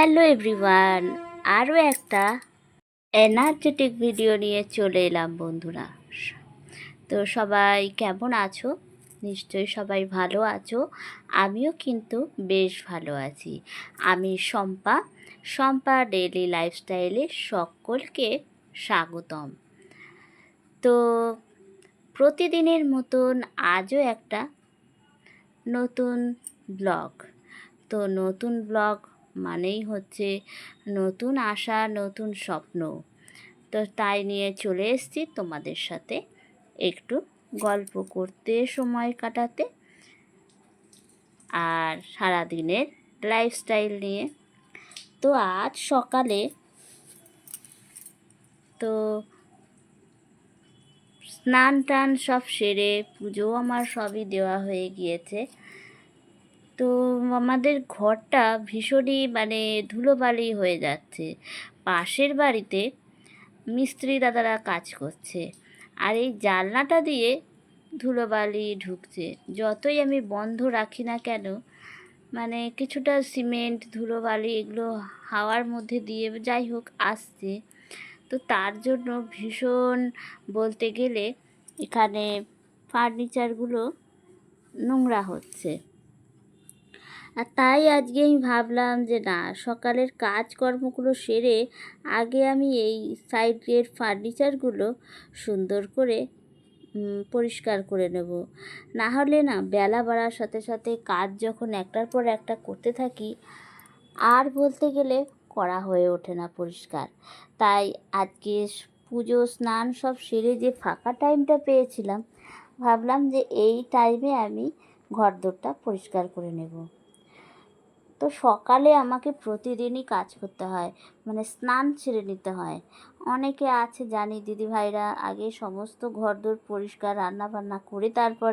Hello everyone, আরও একটা energetic video নিয়ে চলে এলাম বন্ধুরা। তো সবাই কেমন আছো? নিশ্চয়ই সবাই ভালো আছো। আমিও কিন্তু বেশ ভালো আছি। আমি শম্পা ডেইলি লাইফস্টাইলে সকলকে স্বাগতম। তো প্রতিদিনের মতন আজও একটা নতুন ব্লগ। তো নতুন ব্লগ মানেই হচ্ছে নতুন আশা, নতুন স্বপ্ন। তো তাই নিয়ে চলে এসেছি তোমাদের সাথে একটু গল্প করতে, সময় কাটাতে, আর সারাদিনের লাইফস্টাইল নিয়ে। তো আজ সকালে তো স্নান টান সব সেরে পুজো আমার সবই দেওয়া হয়ে গিয়েছে। তো আমাদের ঘরটা ভীষণই ধুলোবালি হয়ে যাচ্ছে। পাশের বাড়িতে মিস্ত্রি দাদারা কাজ করছে, আর এই জানলাটা দিয়ে ধুলোবালি ঢুকছে। যতই আমি বন্ধ রাখি না কেন, কিছুটা সিমেন্ট, ধুলোবালি এগুলো হাওয়ার মধ্যে দিয়ে যাই হোক আসছে। তো তার জন্য ভীষণ বলতে গেলে এখানে ফার্নিচারগুলো নোংরা হচ্ছে। আর তাই আজকে আমি ভাবলাম যে না, সকালের কাজকর্মগুলো সেরে আগে আমি এই সাইডের ফার্নিচারগুলো সুন্দর করে পরিষ্কার করে নেব। না হলে না, বেলা বাড়ার সাথে সাথে কাজ যখন একটার পর একটা করতে থাকি, আর বলতে গেলে করা হয়ে ওঠে না পরিষ্কার। তাই আজকে পুজো স্নান সব সেরে যে ফাঁকা টাইমটা পেয়েছিলাম, ভাবলাম যে এই টাইমে আমি ঘরদোরটা পরিষ্কার করে নেব। তো সকালে আমাকে প্রতিদিনই কাজ করতে হয়, স্নান সেরে নিতে হয়। অনেকে আছে জানি দিদিভাইরা আগে সমস্ত ঘরদোর পরিষ্কার রান্নাবান্না করে তারপর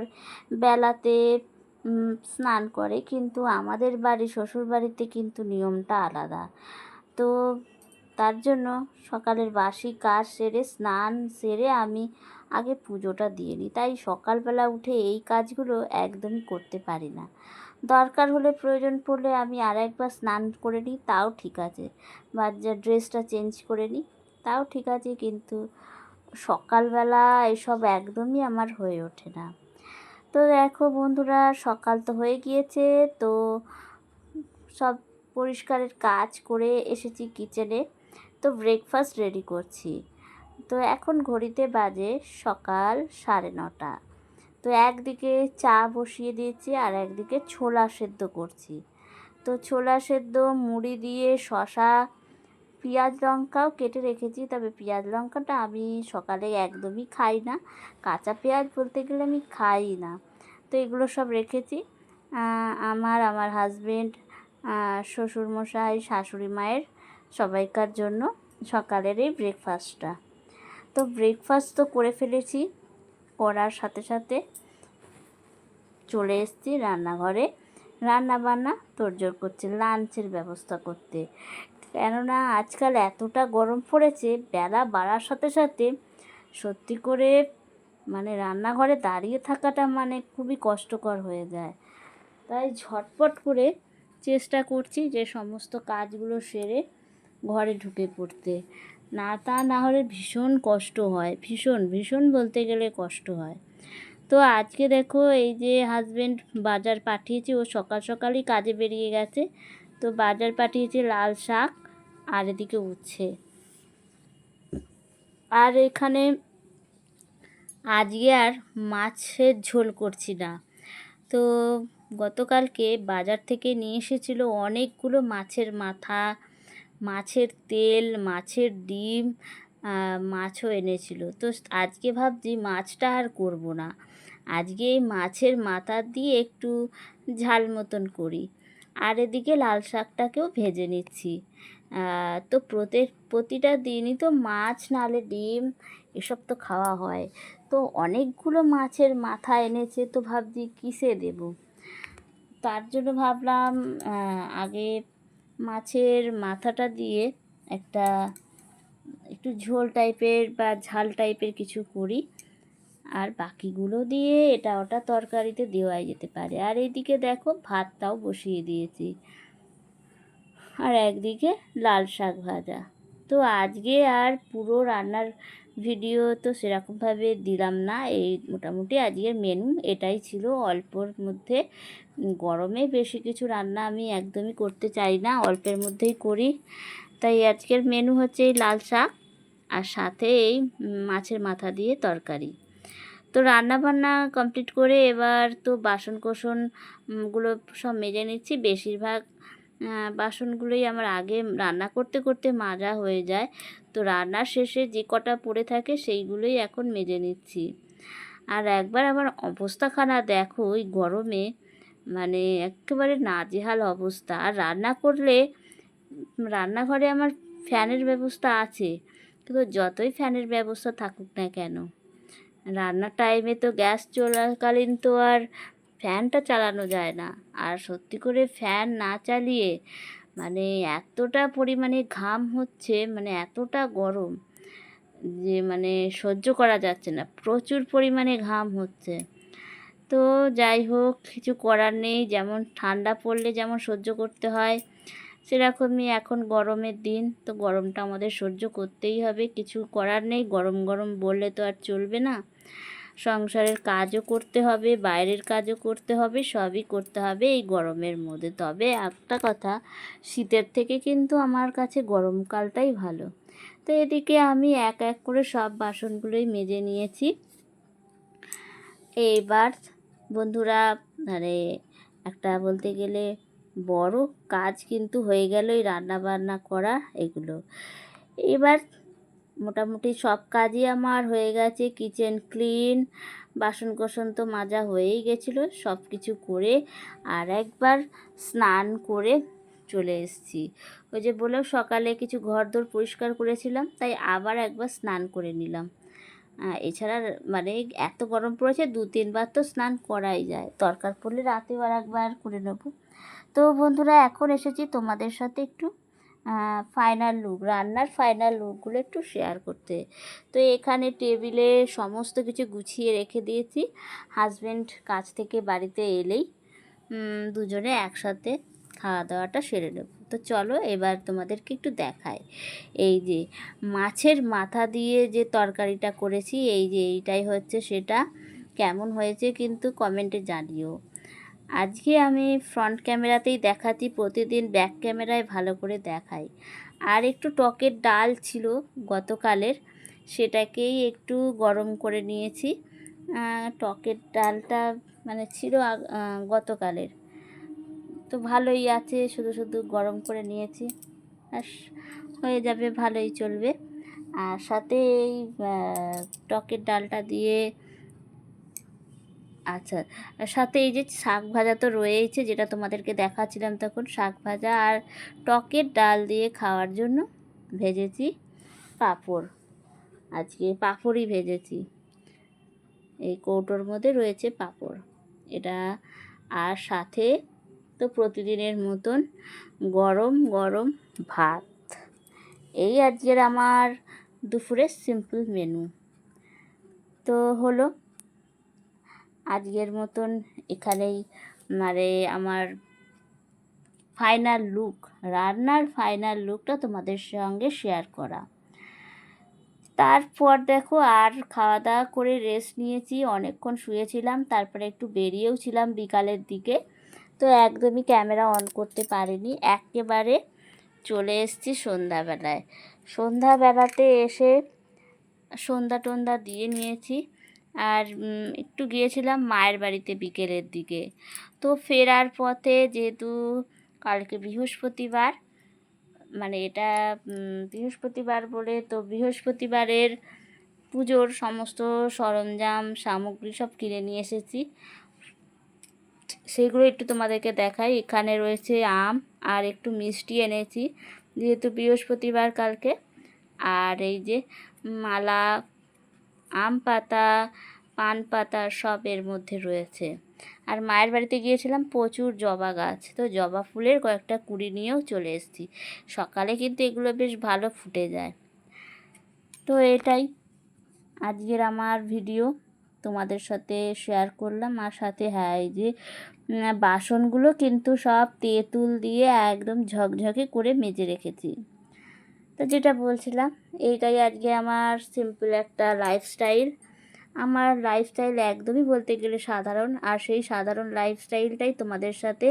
বেলাতে স্নান করে, কিন্তু আমাদের বাড়ি শ্বশুরবাড়িতে কিন্তু নিয়মটা আলাদা। তো তার জন্য সকালের বাসি কাজ সেরে, স্নান সেরে আমি আগে পুজোটা দিয়ে নিই। তাই সকালবেলা উঠে এই কাজগুলো একদমই করতে পারি না। দরকার হলে, প্রয়োজন পড়লে আমি আর একবার স্নান করে নিই, তাও ঠিক আছে, বা ড্রেসটা চেঞ্জ করে নিই, তাও ঠিক আছে, কিন্তু সকালবেলা এসব একদমই আমার হয়ে ওঠে না। তো দেখো বন্ধুরা, সকাল তো হয়ে গিয়েছে। তো সব পরিষ্কারের কাজ করে এসেছি কিচেনে। তো ব্রেকফাস্ট রেডি করছি। তো এখন ঘড়িতে বাজে সকাল 9:30। তো একদিকে চা বসিয়ে দিয়েছি, আর একদিকে ছোলা সেদ্ধ করছি। তো ছোলা সেদ্ধ মুড়ি দিয়ে, শসা, পেঁয়াজ লঙ্কাও কেটে রেখেছি। তবে পেঁয়াজ লঙ্কাটা আমি সকালে একদমই খাই না, কাঁচা পেঁয়াজ বলতে গেলে আমি খাই না। তো এগুলো সব রেখেছি আমার হাজবেন্ড, শ্বশুরমশাই, শাশুড়ি মায়ের সবাইকার জন্য সকালের এই ব্রেকফাস্টটা। তো ব্রেকফাস্ট তো করে ফেলেছি, করার সাথে সাথে চলে এসেছি রান্নাঘরে। রান্নাবান্না তোড়জোড় করছে, লাঞ্চের ব্যবস্থা করতে। কেননা আজকাল এতটা গরম পড়েছে, বেলা বাড়ার সাথে সাথে সত্যি করে রান্নাঘরে দাঁড়িয়ে থাকাটা খুবই কষ্টকর হয়ে যায়। তাই ঝটপট করে চেষ্টা করছি যে সমস্ত কাজগুলো সেরে ঘরে ঢুকে পড়তে। তা না হলে ভীষণ কষ্ট হয়, ভীষণ ভীষণ বলতে গেলে কষ্ট হয়। তো আজকে দেখো, এই যে হাজবেন্ড বাজার পাঠিয়েছে, ও সকাল সকালই কাজে বেরিয়ে গেছে। তো বাজার পাঠিয়েছে লাল শাক, আর এদিকে উচ্ছে। আর এখানে আজকে আর মাছের ঝোল করছি না। তো গতকালকে বাজার থেকে নিয়ে এসেছিলো অনেকগুলো মাছের মাথা, মাছের তেল, মাছের ডিম, মাছও এনেছিল। তো আজকে ভাবছি মাছটা আর করব না, আজকে এই মাছের মাথা দিয়ে একটু ঝাল মতন করি। আর এদিকে লাল শাকটাকেও ভেজে নিচ্ছি। তো প্রতিটা দিনই তো মাছ নাহলে ডিম এসব তো খাওয়া হয়। তো অনেকগুলো মাছের মাথা এনেছে, তো ভাবছি কিসে দেব। তার জন্য ভাবলাম আগে মাছের মাথাটা দিয়ে একটু ঝোল টাইপের বা ঝাল টাইপের কিছু করি, আর বাকিগুলো দিয়ে এটা ওটা তরকারিতে দেওয়াই যেতে পারে। আর এইদিকে দেখো, ভাতটাও বসিয়ে দিয়েছি। আর একদিকে লাল শাক ভাজা। তো আজকে আর পুরো রান্নার ভিডিও তো সেরকমভাবে দিলাম না, এই মোটামুটি আজকের মেনু এটাই ছিল অল্পর মধ্যে। গরমে বেশি কিছু রান্না আমি একদমই করতে চাই না, অল্পের মধ্যেই করি। তাই আজকের মেনু হচ্ছে এই লাল শাক আর সাথে এই মাছের মাথা দিয়ে তরকারি। তো রান্না বান্না কমপ্লিট করে এবার তো বাসন কোসনগুলো সব মেজে নিচ্ছি। বেশিরভাগ বাসনগুলোই আমার আগে রান্না করতে করতে মাজা হয়ে যায়, তো রান্নার শেষে যে কটা পড়ে থাকে সেইগুলোই এখন মেজে নিচ্ছি। আর একবার আমার অবস্থাখানা দেখো, ওই গরমে মানে একেবারে নাজেহাল অবস্থা। আর রান্না করলে রান্নাঘরে আমার ফ্যানের ব্যবস্থা আছে, কিন্তু যতই ফ্যানের ব্যবস্থা থাকুক না কেন, রান্নার টাইমে তো গ্যাস চলাকালীন তো আর ফ্যানটা চালানো যায় না। আর সত্যি করে ফ্যান না চালিয়ে মানে এতটা পরিমাণে ঘাম হচ্ছে, মানে এতটা গরম যে মানে সহ্য করা যাচ্ছে না, প্রচুর পরিমাণে ঘাম হচ্ছে। তো যাই হোক, কিছু করার নেই, যেমন ঠান্ডা পড়লে যেমন সহ্য করতে হয় সেরকমই এখন গরমের দিন, তো গরমটা আমাদের সহ্য করতেই হবে, কিছু করার নেই। গরম গরম বললে তো আর চলবে না, সংসারের কাজও করতে হবে, বাইরের কাজও করতে হবে, সবই করতে হবে এই গরমের মধ্যে। তবে একটা কথা, শীতের থেকে কিন্তু আমার কাছে গরমকালটাই ভালো। তো এদিকে আমি এক এক করে সব বাসনগুলোই মেজে নিয়েছি। এইবার বন্ধুরা মানে একটা বলতে গেলে বড় কাজ কিন্তু হয়ে গেল এই রান্না বান্না করা এগুলো। এবার মোটামুটি সব কাজই আমার হয়ে গেছে, কিচেন ক্লিন, বাসন কোসন তো মাজা হয়েই গেছিলো, সব কিছু করে আর একবার স্নান করে চলে এসেছি। ওই যে বললাম সকালে কিছু ঘরদোর পরিষ্কার করেছিলাম, তাই আবার একবার স্নান করে নিলাম। এছাড়া মানে এত গরম পড়েছে 2-3 বার তো স্নান করাই যায়, দরকার পড়লে রাতেও আর একবার করে নেব। তো বন্ধুরা এখন এসেছি তোমাদের সাথে একটু ফাইনাল লুক, রান্নার ফাইনাল লুকগুলো একটু শেয়ার করতে। তো এখানে টেবিলে সমস্ত কিছু গুছিয়ে রেখে দিয়েছি, হাজব্যান্ড কাজ থেকে বাড়িতে এলেই দুজনে একসাথে খাওয়া দাওয়াটা সেরে নেব। তো চলো এবার তোমাদেরকে একটু দেখাই, এই যে মাছের মাথা দিয়ে যে তরকারিটা করেছি, এই যে এইটাই হচ্ছে সেটা। কেমন হয়েছে কিন্তু কমেন্টে জানিও। আজকে আমি ফ্রন্ট ক্যামেরাতেই দেখাচ্ছি, প্রতিদিন ব্যাক ক্যামেরায় ভালো করে দেখাই। আর একটু টকের ডাল ছিল গতকালের, সেটাকেই একটু গরম করে নিয়েছি। টকের ডালটা মানে ছিল গতকালের, তো ভালোই আছে, শুধু শুধু গরম করে নিয়েছি, আর হয়ে যাবে, ভালোই চলবে। আর সাথে এই টকের ডালটা দিয়ে আচ্ছা, আর সাথে এই যে শাক ভাজা তো রয়েইছে, যেটা তোমাদেরকে দেখাচ্ছিলাম তখন, শাক ভাজা আর টকের ডাল দিয়ে খাওয়ার জন্য ভেজেছি পাঁপড়। আজকে পাঁপড়ই ভেজেছি, এই কৌটোর মধ্যে রয়েছে পাঁপড় এটা। আর সাথে তো প্রতিদিনের মতন গরম গরম ভাত। এই আজকের আমার দুপুরের সিম্পল মেনু। তো হলো আজকের মতন এখানেই মানে আমার ফাইনাল লুক, রান্নার ফাইনাল লুকটা তোমাদের সঙ্গে শেয়ার করা। তারপর দেখো আর খাওয়া দাওয়া করে রেস্ট নিয়েছি, অনেকক্ষণ শুয়েছিলাম, তারপরে একটু বেরিয়েও ছিলাম বিকালের দিকে, তো একদমই ক্যামেরা অন করতে পারিনি, একেবারে চলে এসেছি সন্ধ্যাবেলায়। সন্ধ্যাবেলাতে এসে সন্ধ্যা টন্ধা দিয়ে নিয়েছি, আর একটু গিয়েছিলাম মায়ের বাড়িতে বিকেলের দিকে। তো ফেরার পথে যেহেতু কালকে বৃহস্পতিবার, মানে এটা বৃহস্পতিবার বলে, তো বৃহস্পতিবারের পুজোর সমস্ত সরঞ্জাম সামগ্রী সব কিনে নিয়ে এসেছি, সেগুলো একটু তোমাদেরকে দেখাই। এখানে রয়েছে আম আর একটু মিষ্টি এনেছি যেহেতু বৃহস্পতিবার কালকে। আর এই যে মালা, আম পাতা, পান পাতা সব এর মধ্যে রয়েছে। আর মায়ের বাড়িতে গিয়েছিলাম, প্রচুর জবা গাছ, তো জবা ফুলের কয়েকটা কুড়ি নিয়েও চলে এসেছি। সকালে কিন্তু এগুলো বেশ ভালো ফুটে যায়। তো এটাই আজকের আমার ভিডিও, তোমাদের সাথে শেয়ার করলাম। আর সাথে হ্যাঁ, এই যে বাসনগুলো কিন্তু সব তেঁতুল দিয়ে একদম ঝকঝকে করে মেজে রেখেছি। তো যেটা বলছিলাম, এইটাই আজকে আমার সিম্পল একটা লাইফস্টাইল। আমার লাইফস্টাইল একদমই বলতে গেলে সাধারণ, আর সেই সাধারণ লাইফস্টাইলটাই তোমাদের সাথে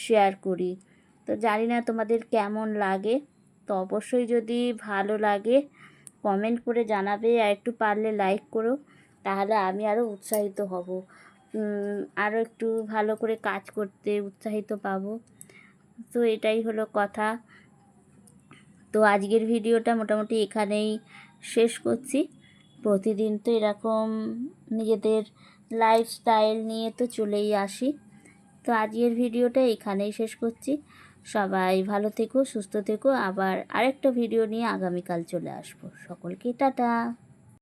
শেয়ার করি। তো জানি না তোমাদের কেমন লাগে, তো অবশ্যই যদি ভালো লাগে কমেন্ট করে জানাবে, আর একটু পারলে লাইক করো, তাহলে আমি আরও উৎসাহিত হব, আরও একটু ভালো করে কাজ করতে উৎসাহিত পাবো। তো এটাই হলো কথা। তো আজকের ভিডিওটা মোটামুটি এখানেই শেষ করছি। প্রতিদিন তো এরকম নিজেদের লাইফস্টাইল নিয়ে তো চলেই আসি। তো আজকের ভিডিওটা এখানেই শেষ করছি। সবাই ভালো থেকো, সুস্থ থেকো। আবার আরেকটা ভিডিও নিয়ে আগামীকাল চলে আসবো। সকলকে টাটা।